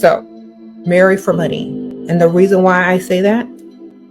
So, marry for money. And the reason why I say that,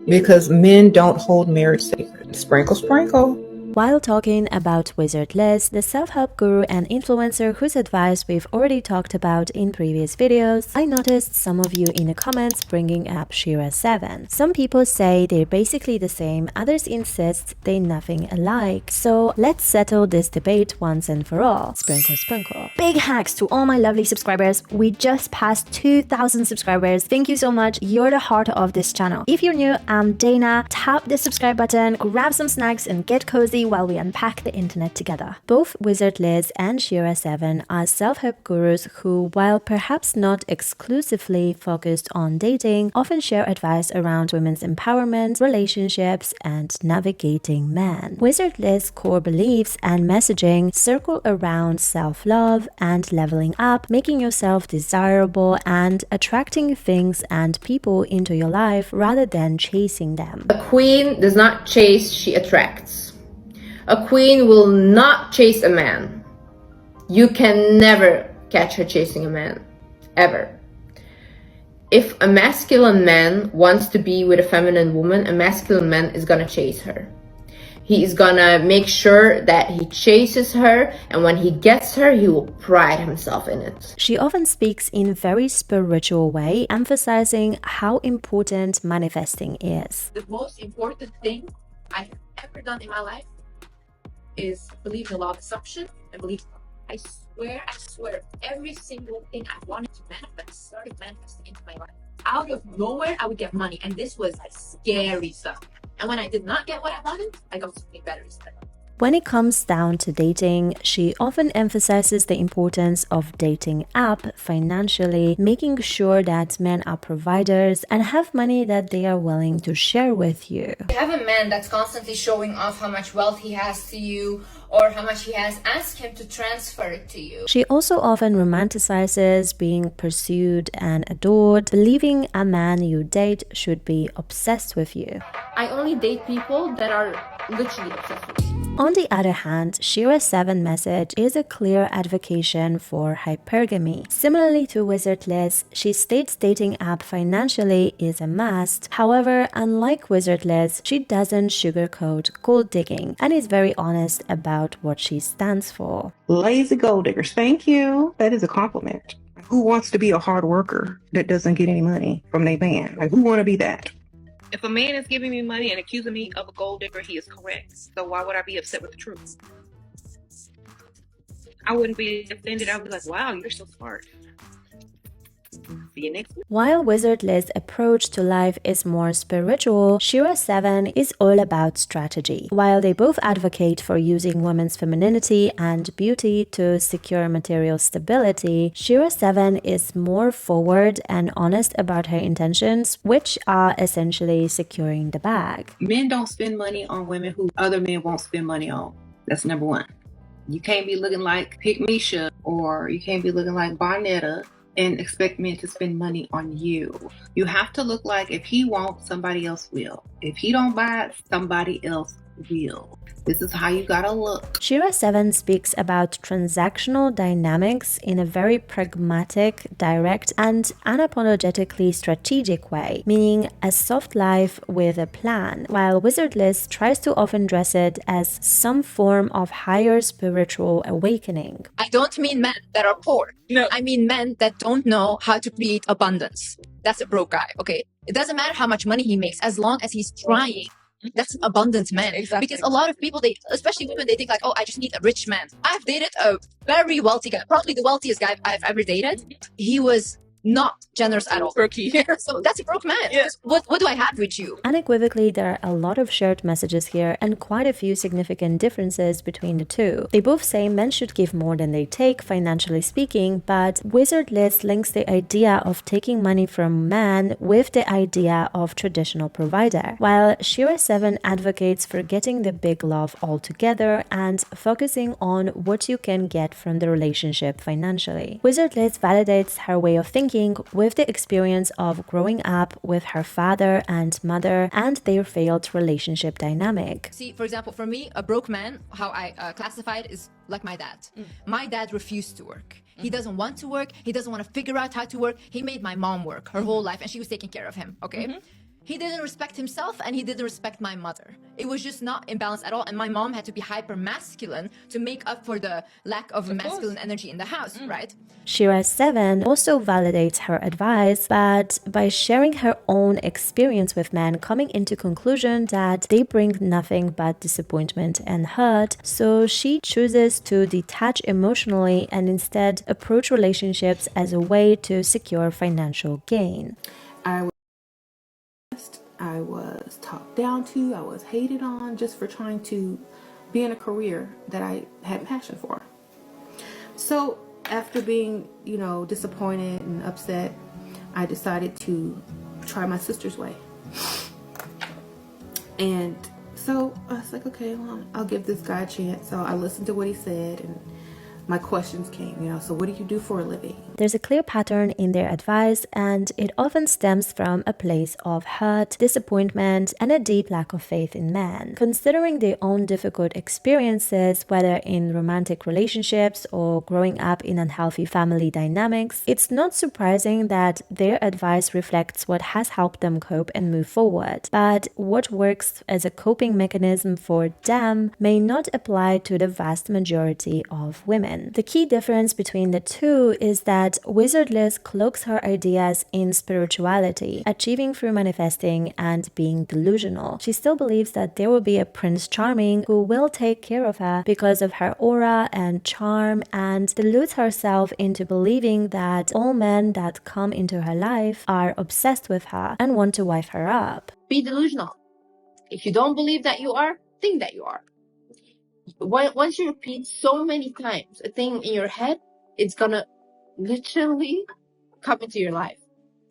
because men don't hold marriage sacred. Sprinkle, sprinkle. While talking about Wizard Liz, the self-help guru and influencer whose advice we've already talked about in previous videos, I noticed some of you in the comments bringing up SheraSeven. Some people say they're basically the same, others insist they're nothing alike. So let's settle this debate once and for all. Sprinkle, sprinkle. Big hacks to all my lovely subscribers. We just passed 2,000 subscribers. Thank you so much. You're the heart of this channel. If you're new, I'm Dana. Tap the subscribe button, grab some snacks, and get cozy while we unpack the internet together. Both Wizard Liz and SheraSeven are self-help gurus who, while perhaps not exclusively focused on dating, often share advice around women's empowerment, relationships, and navigating men. Wizard Liz's core beliefs and messaging circle around self-love and leveling up, making yourself desirable and attracting things and people into your life rather than chasing them. A queen does not chase, she attracts. A queen will not chase a man. You can never catch her chasing a man, ever. If a masculine man wants to be with a feminine woman, a masculine man is gonna chase her. He is gonna make sure that he chases her, and when he gets her, he will pride himself in it. She often speaks in a very spiritual way, emphasizing how important manifesting is. The most important thing I have ever done in my life is believe in the law of assumption and believe. I swear, every single thing I wanted to manifest started manifesting into my life. Out of nowhere, I would get money, and this was like scary stuff. And when I did not get what I wanted, I got something better instead. When it comes down to dating, she often emphasizes the importance of dating up financially, making sure that men are providers and have money that they are willing to share with you. You have a man that's constantly showing off how much wealth he has to you or how much he has, ask him to transfer it to you. She also often romanticizes being pursued and adored, believing a man you date should be obsessed with you. I only date people that are literally obsessed with me. On the other hand, SheraSeven's message is a clear advocacy for hypergamy. Similarly to Wizard Liz, she states dating up financially is a must. However, unlike Wizard Liz, she doesn't sugarcoat gold digging and is very honest about what she stands for. Lazy gold diggers, thank you. That is a compliment. Who wants to be a hard worker that doesn't get any money from their man? Like, who want to be that? If a man is giving me money and accusing me of a gold digger, he is correct. So why would I be upset with the truth? I wouldn't be offended. I would be like, wow, you're so smart. See you next week. While Wizard Liz's approach to life is more spiritual, SheraSeven is all about strategy. While they both advocate for using women's femininity and beauty to secure material stability, SheraSeven is more forward and honest about her intentions, which are essentially securing the bag. Men don't spend money on women who other men won't spend money on. That's number one. You can't be looking like Pygmisha or you can't be looking like Barnetta and expect men to spend money on you. You have to look like if he won't, somebody else will. If he don't buy it, somebody else will. This is how you gotta look. SheraSeven speaks about transactional dynamics in a very pragmatic, direct, and unapologetically strategic way, meaning a soft life with a plan, while Wizard Liz tries to often dress it as some form of higher spiritual awakening. I don't mean men that are poor. No. I mean men that don't know how to create abundance. That's a broke guy, okay? It doesn't matter how much money he makes as long as he's trying. That's an abundant man. Exactly. Because a lot of people, especially women, they think like, oh, I just need a rich man. I've dated a very wealthy guy, probably the wealthiest guy I've ever dated. He was not generous at all. So that's a broke man. Yeah. What do I have with you? Unequivocally, there are a lot of shared messages here and quite a few significant differences between the two. They both say men should give more than they take, financially speaking, but Wizard Liz links the idea of taking money from man with the idea of traditional provider, while SheraSeven advocates for getting the big love altogether and focusing on what you can get from the relationship financially. Wizard Liz validates her way of thinking with the experience of growing up with her father and mother and their failed relationship dynamic. See, for example, for me, a broke man, how I classify it is like my dad. My dad refused to work. He doesn't want to work. He doesn't want to figure out how to work. He made my mom work her whole life, and she was taking care of him, okay? He didn't respect himself, and he didn't respect my mother. It was just not in balance at all, and my mom had to be hyper masculine to make up for the lack of masculine energy in the house, right? SheraSeven also validates her advice, but by sharing her own experience with men, coming into conclusion that they bring nothing but disappointment and hurt, so she chooses to detach emotionally and instead approach relationships as a way to secure financial gain. I was talked down to, I was hated on just for trying to be in a career that I had passion for. So after being, disappointed and upset, I decided to try my sister's way. And so I was like, okay, well, I'll give this guy a chance. So I listened to what he said, and my questions came, so what do you do for a living? There's a clear pattern in their advice, and it often stems from a place of hurt, disappointment, and a deep lack of faith in men. Considering their own difficult experiences, whether in romantic relationships or growing up in unhealthy family dynamics, it's not surprising that their advice reflects what has helped them cope and move forward. But what works as a coping mechanism for them may not apply to the vast majority of women. The key difference between the two is that Wizard Liz cloaks her ideas in spirituality, achieving through manifesting and being delusional. She still believes that there will be a Prince Charming who will take care of her because of her aura and charm, and deludes herself into believing that all men that come into her life are obsessed with her and want to wife her up. Be delusional. If you don't believe that you are, think that you are. Once you repeat so many times a thing in your head, it's gonna literally come into your life.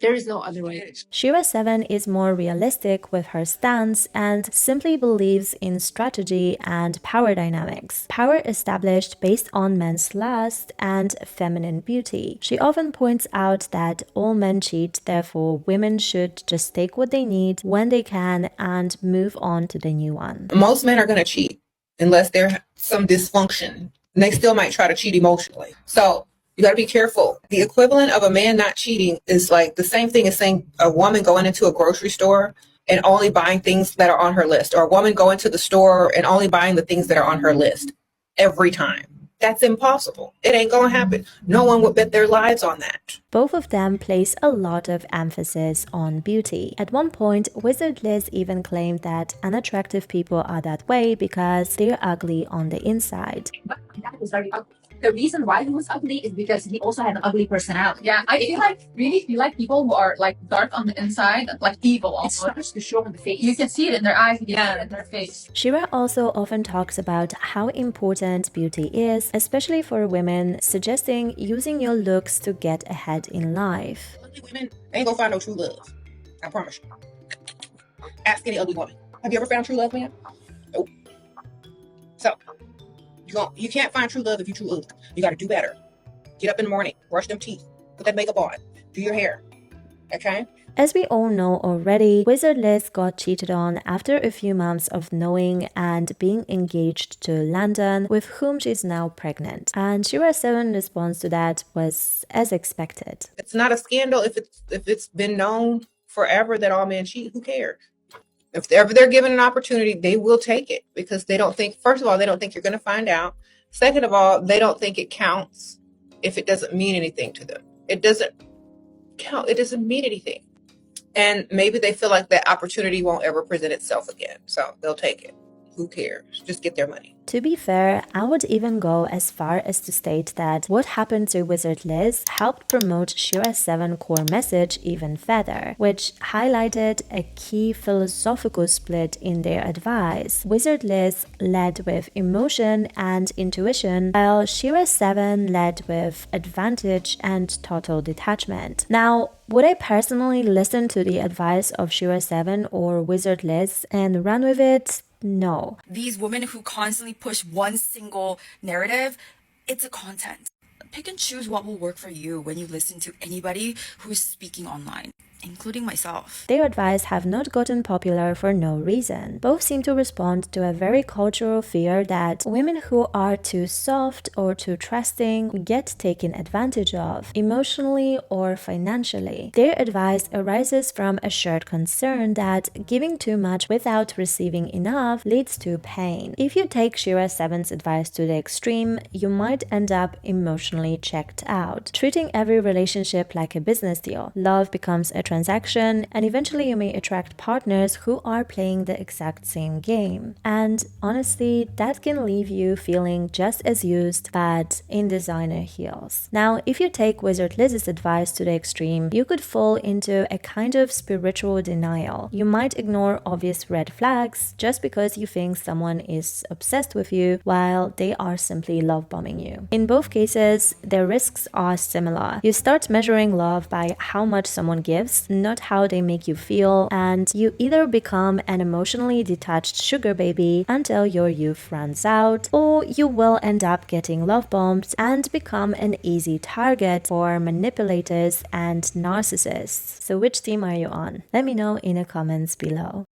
There is no other way. SheraSeven is more realistic with her stance and simply believes in strategy and power dynamics. Power established based on men's lust and feminine beauty. She often points out that all men cheat, therefore women should just take what they need when they can and move on to the new one. Most men are going to cheat unless there's some dysfunction. And they still might try to cheat emotionally. So you got to be careful. The equivalent of a man not cheating is like the same thing as saying a woman going into a grocery store and only buying things that are on her list, or a woman going to the store and only buying the things that are on her list every time. That's impossible. It ain't going to happen. No one would bet their lives on that. Both of them place a lot of emphasis on beauty. At one point, Wizard Liz even claimed that unattractive people are that way because they're ugly on the inside. But that was very ugly. The reason why he was ugly is because he also had an ugly personality. Yeah, I really feel like people who are like dark on the inside, like evil almost. It starts to show in the face. You can see it in their eyes, you can see it in their face. Shera also often talks about how important beauty is, especially for women, suggesting using your looks to get ahead in life. Ugly women ain't gonna find no true love. I promise you. Ask any ugly woman. Have you ever found true love, man? Nope. So you can't find true love if you true ugly. You got to do better. Get up in the morning, brush them teeth, put that makeup on, do your hair. Okay? As we all know already, Wizard Liz got cheated on after a few months of knowing and being engaged to Landon, with whom she's now pregnant. And SheraSeven response to that was as expected. It's not a scandal if it's been known forever that all men cheat. Who cares? If ever they're given an opportunity, they will take it because they don't think, first of all, they don't think you're going to find out. Second of all, they don't think it counts if it doesn't mean anything to them. It doesn't count. It doesn't mean anything. And maybe they feel like that opportunity won't ever present itself again. So they'll take it. Who cares? Just get their money. To be fair, I would even go as far as to state that what happened to Wizard Liz helped promote SheraSeven core message even further, which highlighted a key philosophical split in their advice. Wizard Liz led with emotion and intuition, while SheraSeven led with advantage and total detachment. Now, would I personally listen to the advice of SheraSeven or Wizard Liz and run with it? No. These women who constantly push one single narrative, it's a content. Pick and choose what will work for you when you listen to anybody who's speaking online. including myself. Their advice have not gotten popular for no reason. Both seem to respond to a very cultural fear that women who are too soft or too trusting get taken advantage of, emotionally or financially. Their advice arises from a shared concern that giving too much without receiving enough leads to pain. If you take SheraSeven's advice to the extreme, you might end up emotionally checked out, treating every relationship like a business deal. Love becomes a transaction, and eventually you may attract partners who are playing the exact same game. And honestly, that can leave you feeling just as used, but in designer heels. Now, if you take Wizard Liz's advice to the extreme, you could fall into a kind of spiritual denial. You might ignore obvious red flags just because you think someone is obsessed with you while they are simply love bombing you. In both cases, the risks are similar. You start measuring love by how much someone gives, not how they make you feel, and you either become an emotionally detached sugar baby until your youth runs out, or you will end up getting love bombed and become an easy target for manipulators and narcissists. So which team are you on? Let me know in the comments below.